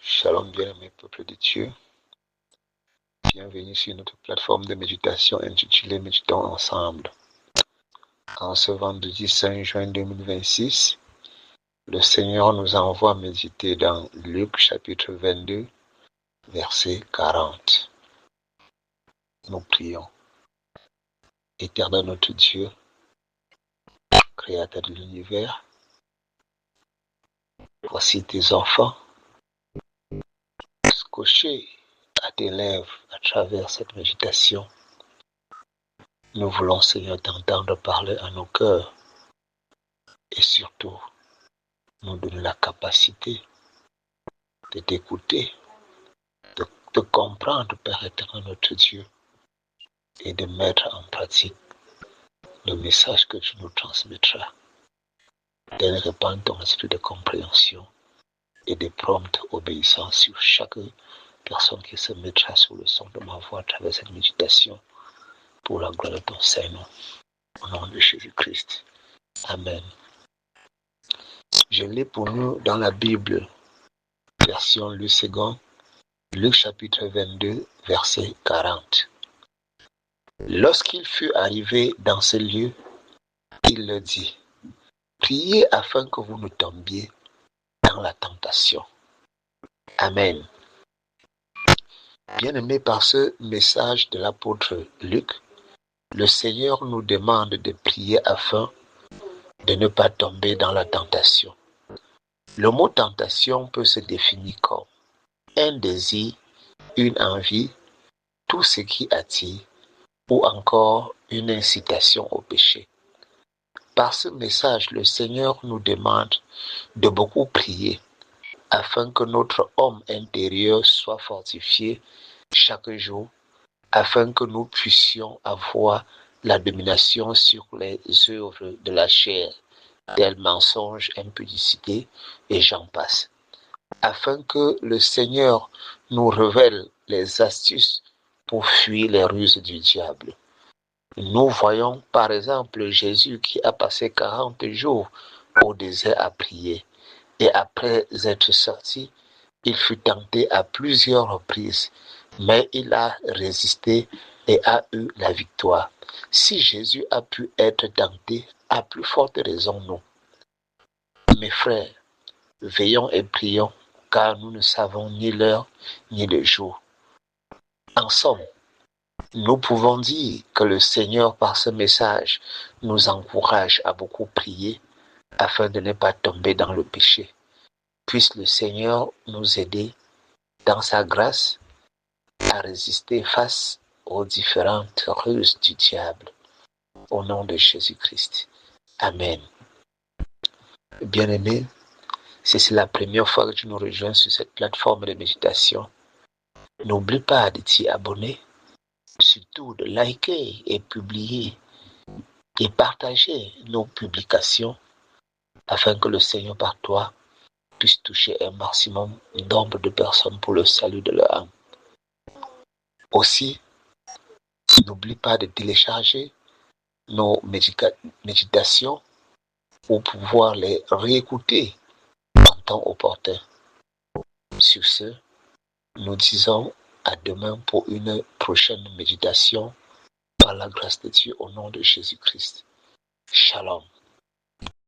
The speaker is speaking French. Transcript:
Shalom bien-aimé peuple de Dieu. Bienvenue sur notre plateforme de méditation intitulée Méditons ensemble. En ce vendredi 5 juin 2026, le Seigneur nous envoie méditer dans Luc chapitre 22, verset 40. Nous prions. Éternel notre Dieu, Créateur de l'univers, voici tes enfants, scotchés à tes lèvres à travers cette méditation. Nous voulons, Seigneur, t'entendre parler à nos cœurs et surtout nous donner la capacité de t'écouter, de comprendre, Père éternel, notre Dieu, et de mettre en pratique le message que tu nous transmettras. Donne répandre ton esprit de compréhension et de prompte obéissance sur chaque personne qui se mettra sous le son de ma voix à travers cette méditation pour la gloire de ton Saint-Nom. Au nom de Jésus-Christ. Amen. Je lis pour nous dans la Bible, version Luc 2, Luc chapitre 22, verset 40. Lorsqu'il fut arrivé dans ce lieu, il leur dit, priez afin que vous ne tombiez dans la tentation. Amen. Bien-aimés, par ce message de l'apôtre Luc, le Seigneur nous demande de prier afin de ne pas tomber dans la tentation. Le mot tentation peut se définir comme un désir, une envie, tout ce qui attire, ou encore une incitation au péché. Par ce message, le Seigneur nous demande de beaucoup prier afin que notre homme intérieur soit fortifié chaque jour, afin que nous puissions avoir la domination sur les œuvres de la chair, tels mensonges, impudicité et j'en passe, afin que le Seigneur nous révèle les astuces pour fuir les ruses du diable. Nous voyons par exemple Jésus qui a passé 40 jours au désert à prier. Et après être sorti, il fut tenté à plusieurs reprises, mais il a résisté et a eu la victoire. Si Jésus a pu être tenté, à plus forte raison nous. Mes frères, veillons et prions, car nous ne savons ni l'heure ni le jour. En somme, nous pouvons dire que le Seigneur, par ce message, nous encourage à beaucoup prier afin de ne pas tomber dans le péché. Puisse le Seigneur nous aider dans sa grâce à résister face aux différentes ruses du diable. Au nom de Jésus-Christ. Amen. Bien-aimé, si c'est la première fois que tu nous rejoins sur cette plateforme de méditation, n'oublie pas de t'y abonner, surtout de liker et publier et partager nos publications afin que le Seigneur par toi puisse toucher un maximum nombre de personnes pour le salut de leur âme. Aussi, n'oublie pas de télécharger nos méditations pour pouvoir les réécouter en temps opportun. Sur ce, nous disons à demain pour une prochaine méditation par la grâce de Dieu au nom de Jésus-Christ. Shalom.